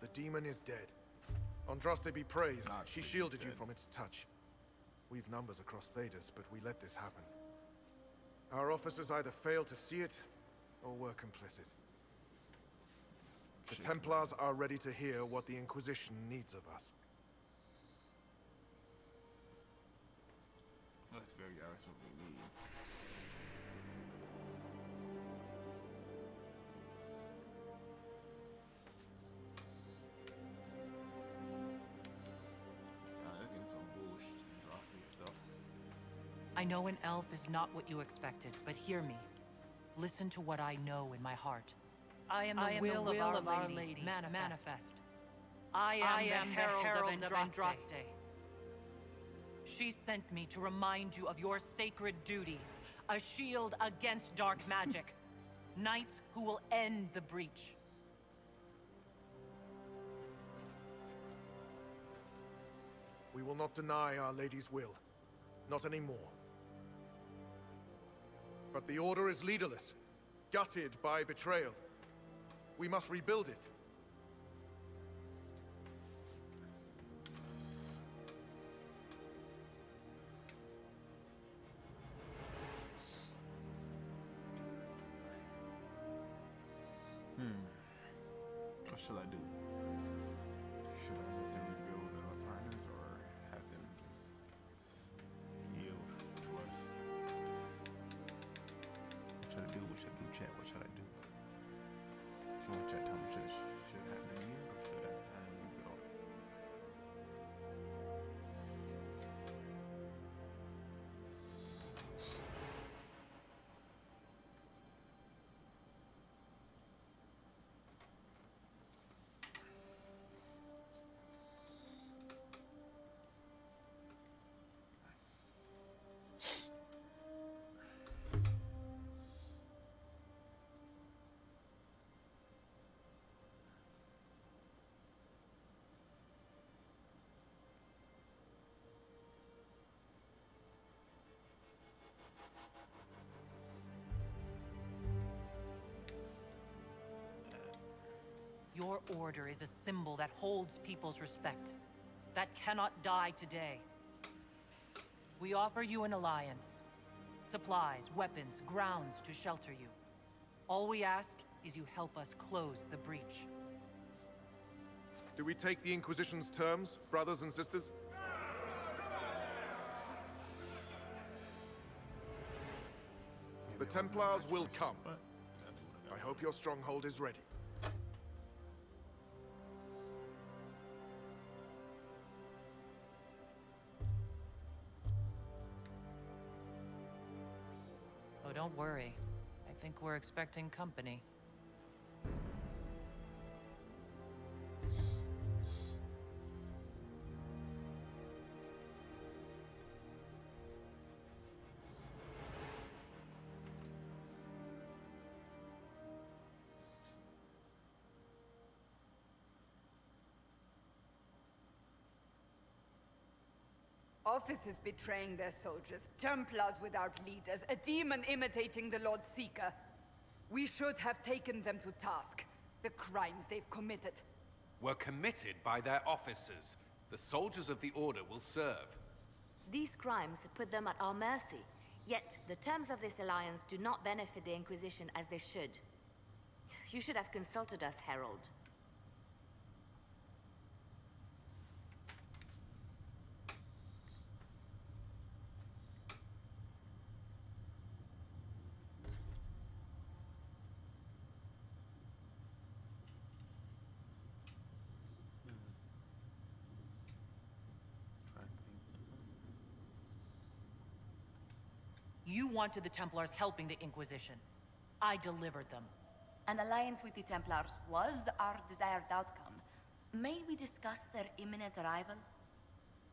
The demon is dead. Andraste be praised. She shielded you from its touch. We've numbers across Thedus, but we let this happen. Our officers either failed to see it, or were complicit. The Templars are ready to hear what the Inquisition needs of us. That's very what we need. know an elf is not what you expected, but hear me. Listen to what I know in my heart. I am the will of Our Lady. Manifest. I am the herald of Andraste. She sent me to remind you of your sacred duty, a shield against dark magic. Knights who will end the breach. We will not deny Our Lady's will. Not anymore. But the Order is leaderless, gutted by betrayal. We must rebuild it. What should I do? Should I let them rebuild the partners or have them just yield to us? What should I do? What should I do, chat? What should I do? Come on, chat. Tell me, should I have them yield or should I have them rebuild? Your order is a symbol that holds people's respect. That cannot die today. We offer you an alliance. Supplies, weapons, grounds to shelter you. All we ask is you help us close the breach. Do we take the Inquisition's terms, brothers and sisters? The Templars will come. I hope your stronghold is ready. Oh, don't worry. I think we're expecting company. Officers betraying their soldiers, Templars without leaders, a demon imitating the Lord Seeker. We should have taken them to task. The crimes they've committed. Were committed by their officers. The soldiers of the Order will serve. These crimes put them at our mercy. Yet, the terms of this alliance do not benefit the Inquisition as they should. You should have consulted us, Herald. You wanted the Templars helping the Inquisition. I delivered them. An alliance with the Templars was our desired outcome. May we discuss their imminent arrival?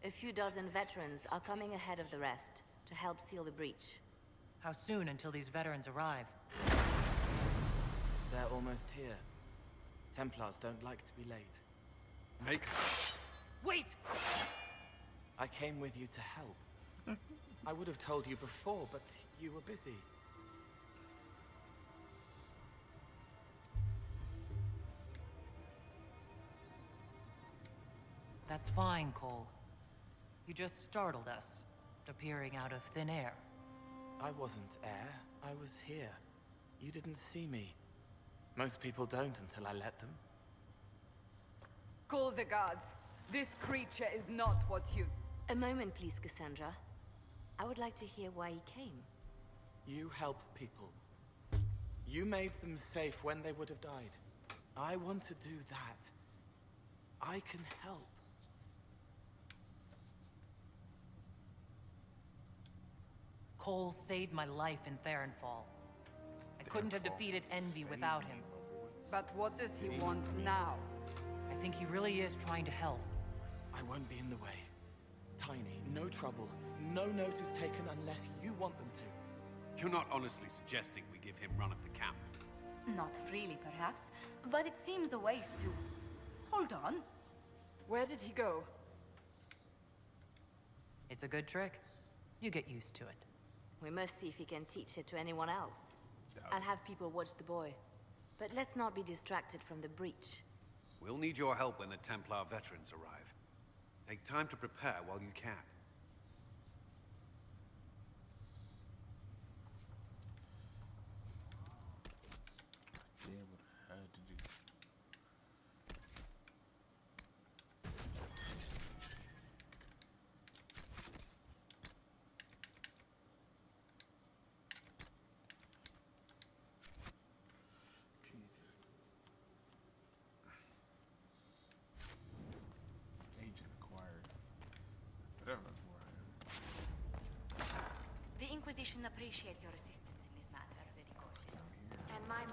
A few dozen veterans are coming ahead of the rest to help seal the breach. How soon until these veterans arrive? They're almost here. Templars don't like to be late. Wait! I came with you to help. I would have told you before, but you were busy. That's fine, Cole. You just startled us, appearing out of thin air. I wasn't air. I was here. You didn't see me. Most people don't until I let them. Call the guards. This creature is not what you... A moment, please, Cassandra. I would like to hear why he came. You help people. You made them safe when they would have died. I want to do that. I can help. Cole saved my life in Theronfall. I couldn't have defeated Envy without him. But what does he want now? I think he really is trying to help. I won't be in the way. Tiny, no trouble. No notice taken unless you want them to. You're not honestly suggesting we give him run of the camp? Not freely, perhaps, but it seems a waste to... Hold on. Where did he go? It's a good trick. You get used to it. We must see if he can teach it to anyone else. I'll have people watch the boy. But let's not be distracted from the breach. We'll need your help when the Templar veterans arrive. Take time to prepare while you can. Yeah, what I had to do. Jesus. Agent acquired. I don't know where I am. The Inquisition appreciates your assistance in this matter, Lady Corbin. And my...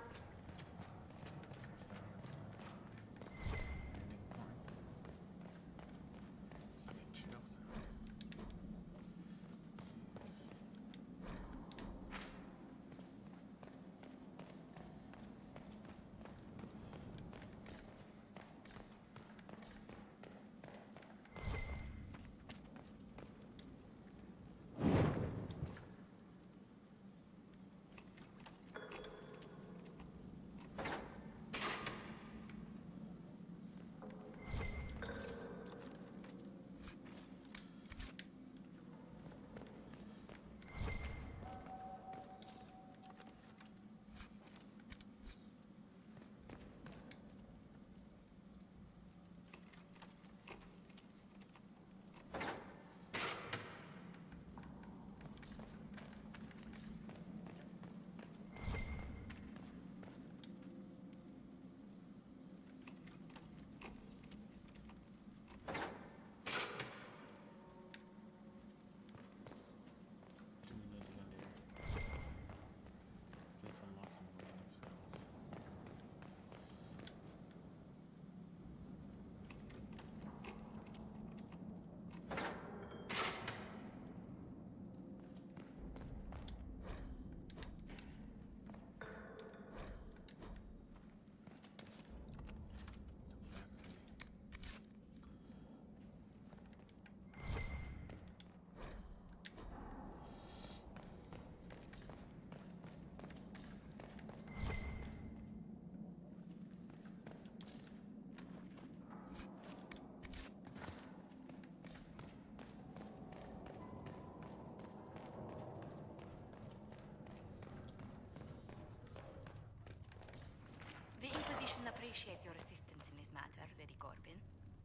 The Inquisition appreciates your assistance in this matter, Lady Corbin.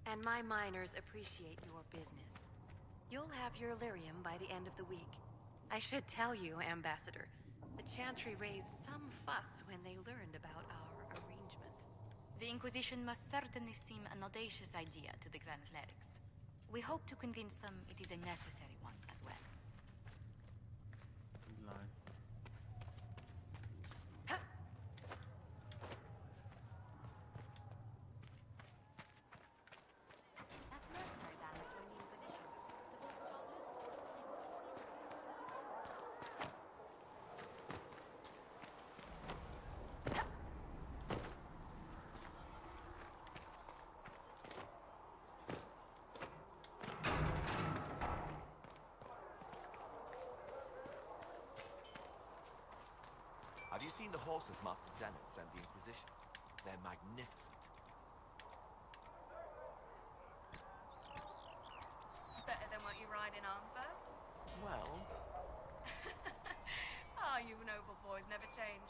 And my miners appreciate your business. You'll have your lyrium by the end of the week. I should tell you, Ambassador, the Chantry raised some fuss when they learned about our arrangement. The Inquisition must certainly seem an audacious idea to the Grand Clerics. We hope to convince them it is a necessary one as well. Have you seen the horses Master Zenith sent the Inquisition? They're magnificent. Better than what you ride in Arnsberg? Well... Ah, you noble boys never change.